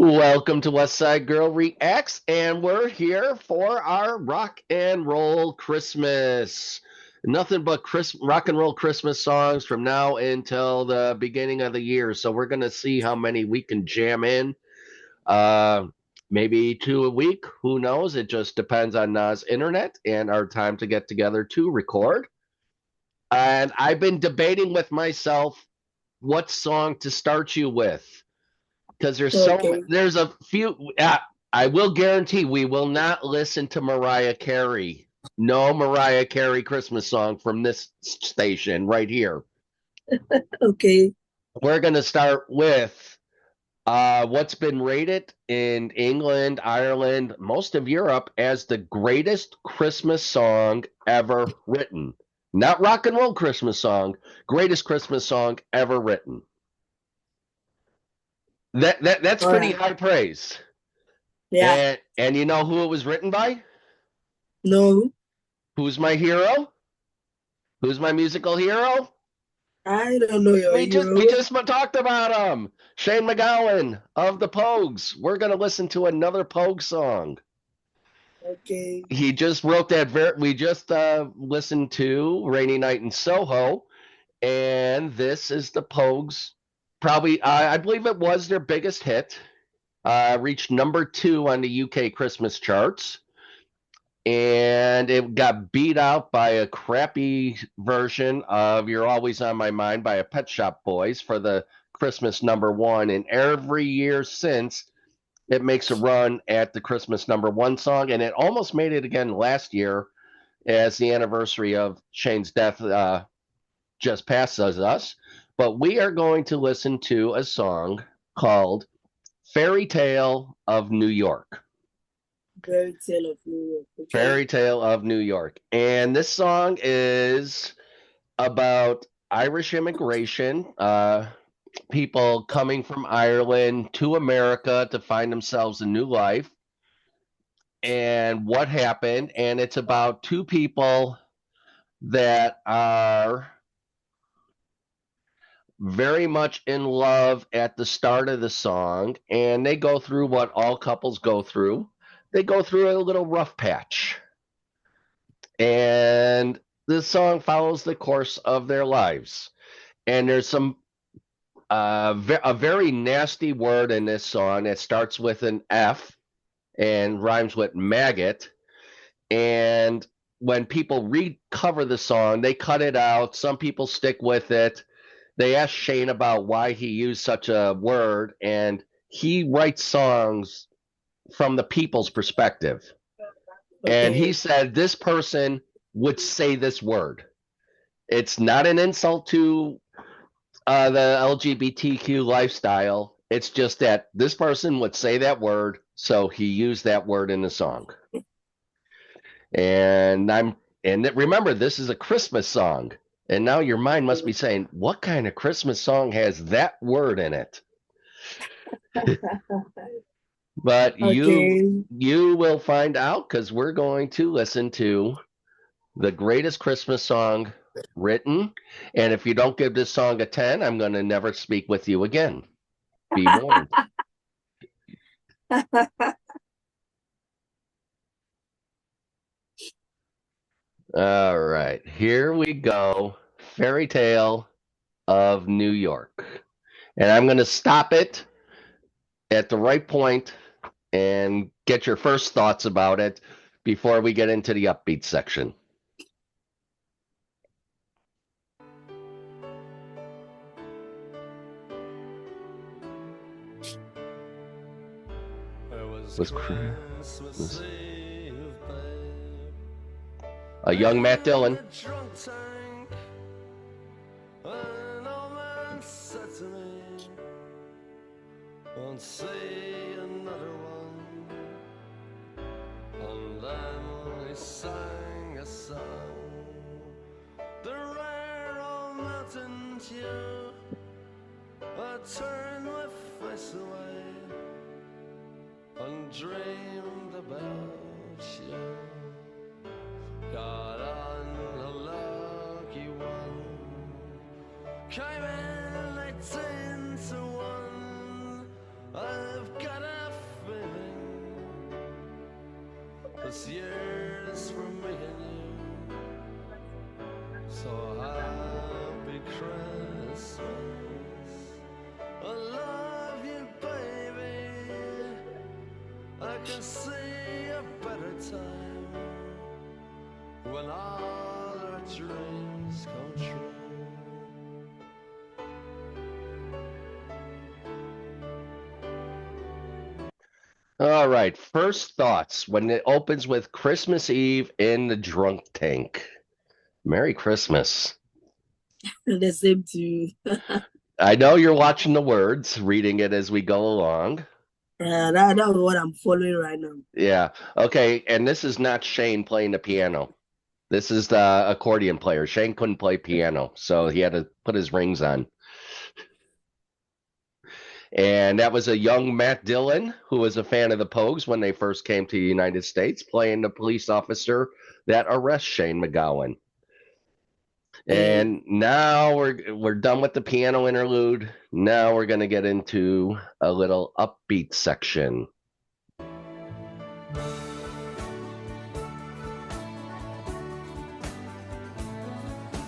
Welcome to West Side Girl Reacts, and we're here for our rock and roll Christmas. Nothing but rock and roll Christmas songs from now until the beginning of the year. So we're going to see how many we can jam in. Uh, Maybe two a week. Who knows? It just depends on Na's internet and our time to get together to record. And I've been debating with myself what song to start you with because Okay. there's a few. I will guarantee we will not listen to Mariah Carey. No Mariah Carey Christmas song from this station right here. Okay. We're gonna start with what's been rated in England, Ireland, most of Europe as the greatest Christmas song ever written. Not rock and roll Christmas song, greatest Christmas song ever written. That's All pretty right. high praise. Yeah. And you know who it was written by? No, Who's my hero? Who's my musical hero? I don't know your We hero. just talked about him. Shane MacGowan of the Pogues. We're gonna listen to another Pogue song. Okay. He just wrote that. We just listened to "Rainy Night in Soho," and this is the Pogues. Probably, I believe it was their biggest hit. Reached number 2 on the UK Christmas charts, and it got beat out by a crappy version of "You're Always on My Mind" by a Pet Shop Boys for the Christmas number 1. And every year since, it makes a run at the Christmas number 1 song, and it almost made it again last year as the anniversary of Shane's death just passes us. But we are going to listen to a song called "Fairytale of New York." Fairytale of New York. Okay. Fairytale of New York. And this song is about Irish immigration, people coming from Ireland to America to find themselves a new life and what happened. And it's about two people that are very much in love at the start of the song, and they go through what all couples go through. They go through a little rough patch. And the song follows the course of their lives. And there's a very nasty word in this song that starts with an F and rhymes with maggot. And when people recover the song, they cut it out. Some people stick with it. They asked Shane about why he used such a word, and he writes songs from the people's perspective. And he Okay. said this person would say this word. It's not an insult to the LGBTQ lifestyle. It's just that this person would say that word, so he used that word in the song. And remember, this is a Christmas song. And now your mind must be saying, what kind of Christmas song has that word in it? But Okay. you will find out because we're going to listen to the greatest Christmas song written. And if you don't give this song a 10, I'm going to never speak with you again. Be warned. All right, here we go. Fairytale of New York. And I'm going to stop it at the right point and get your first thoughts about it before we get into the upbeat section. Was Christmas a young Matt Dillon? Won't say another one. And then he sang a song, the rare old mountain dew. I turned my face away and dreamed about you. Got on a lucky one, came in 18 to 1. I've got a this year's for me and you. So happy Christmas. I love you, baby. I can see a better time when all our dreams come true. All right. First thoughts when it opens with Christmas Eve in the drunk tank. Merry Christmas. The same to you. I know you're watching the words, reading it as we go along. That's what I'm following right now. Yeah. Okay. And this is not Shane playing the piano. This is the accordion player. Shane couldn't play piano, so he had to put his rings on. And that was a young Matt Dillon, who was a fan of the Pogues when they first came to the United States, playing the police officer that arrests Shane McGowan. And now we're done with the piano interlude. Now we're going to get into a little upbeat section.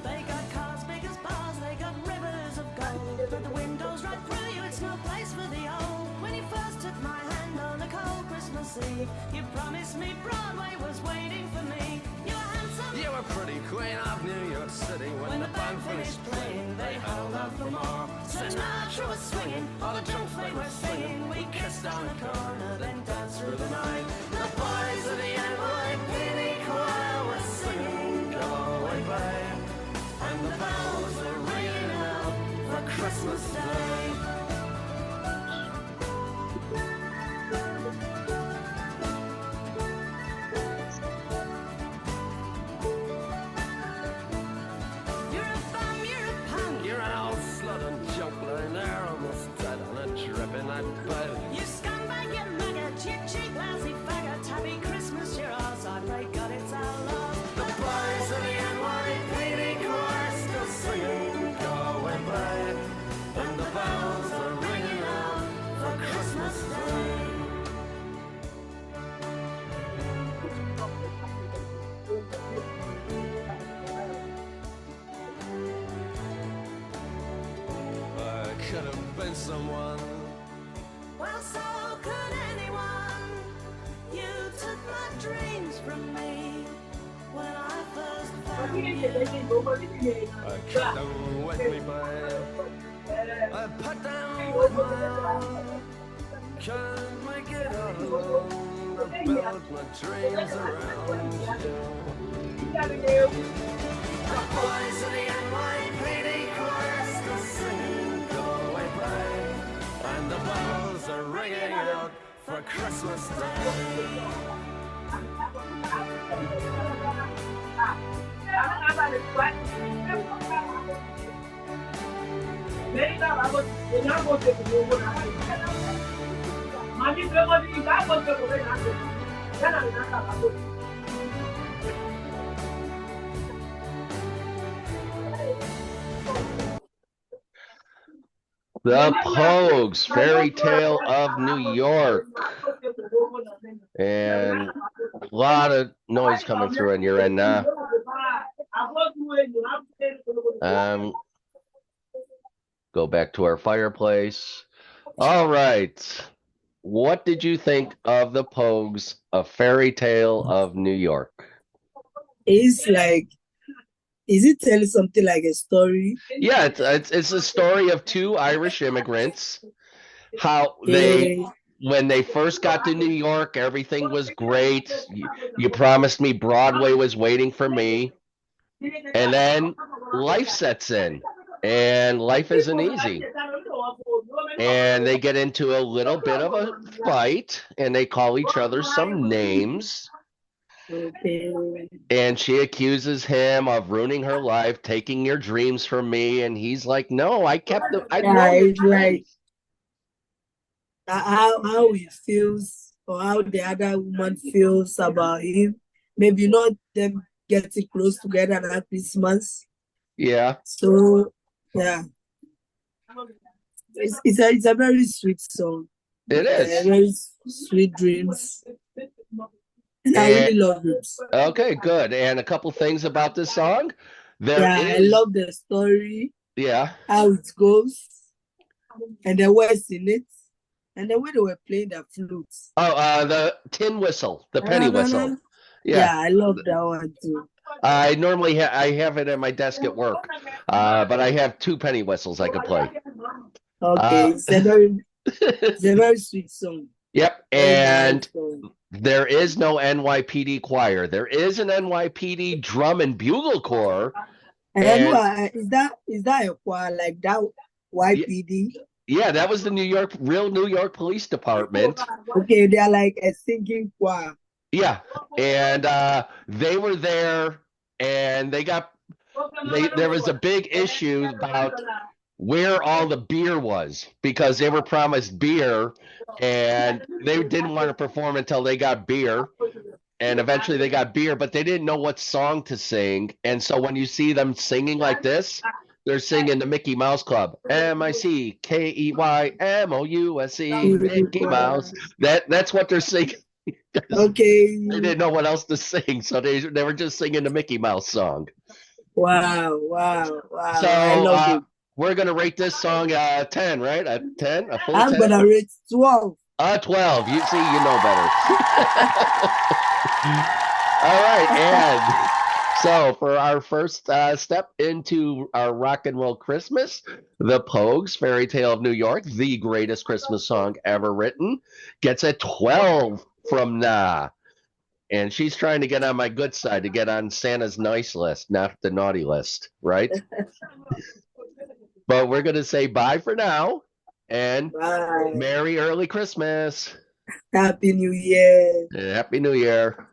They got cars big as bars, they got rivers of gold. But the windows right through you, it's no place for the old. When you first took my hand on a cold Christmas Eve, you promised me Broadway was waiting for me. You were handsome, You were pretty queen of New York City. When the band finished playing, they held out for more. Sinatra was swinging, all the drunks they were singing. We kissed on the corner, then danced through the night. The boys of the NYPD choir were singing "Go Away, Babe," and the bells were ringing out for Christmas Day. you're a bum, you're a punk. You're an old slut and junk lying there almost dead on a dripping that bed. You scumbag, you maggot, you cheap, lousy faggot. Happy Christmas, you're ours. I pray God it's our love. The boys of the NYPD choir still singing "Go Away, Babe," and the bells are ringing out for Christmas Day. I could have been someone. Well, so could anyone. You took my dreams from me when I first found you. I kept them with me, babe. I put them with my own. Can't make it all alone. I built my dreams around you. The boys of the NYPD choir still singing "Go Away, Babe," and the bells are ringing out for Christmas Day. The Pogues, Fairytale of New York. And a lot of noise coming through on your end now. Go back to our fireplace. All right. What did you think of the Pogues, A Fairytale of New York? It's like, is it telling something like a story? Yeah, it's a story of two Irish immigrants. How they, Eh, when they first got to New York, everything was great. You promised me Broadway was waiting for me. And then life sets in, and life isn't easy. And they get into a little bit of a fight, and they call each other some names. okay. And she accuses him of ruining her life, taking your dreams from me. And he's like, "No, I kept them. I know Yeah, your it's like dreams." how he feels or how the other woman feels about him. Maybe not them getting close together at Christmas. Yeah, So yeah, it's a very sweet song. it is. Very sweet dreams. I really love it. Okay, good. And a couple things about this song. There Yeah, I is, love the story, yeah. how it goes, and the words in it, and the way they were playing the flutes. Oh, the tin whistle, the penny whistle. Yeah, Yeah, I love that one too. I normally I have it at my desk at work, but I have two penny whistles I could play. Okay, Uh, it's a very sweet song. yep, Very nice and song. there is no NYPD choir. There is an NYPD drum and bugle corps, And and is that a choir like that YPD? yeah, that was the real New York Police Department. Okay, they are like a singing choir. Yeah, and they were there, and there was a big issue about where all the beer was because they were promised beer, and they didn't want to perform until they got beer. And eventually they got beer, but they didn't know what song to sing. And so when you see them singing like this, they're singing the Mickey Mouse Club, MICKEYMOUSE, Mickey Mouse. That's what they're singing. Okay. They didn't know what else to sing, so they were just singing the Mickey Mouse song. Wow, wow, wow. So I love it. we're gonna rate this song 10, right? A 10, a full I'm 10. gonna rate 12. 12. You see, you know better. All right, and so for our first step into our rock and roll Christmas, the Pogues' "Fairytale of New York," the greatest Christmas song ever written, gets a 12 from Nah. And she's trying to get on my good side, to get on Santa's nice list, not the naughty list, right? But we're going to say bye for now, and Bye. Merry early Christmas. Happy New Year. Happy New Year.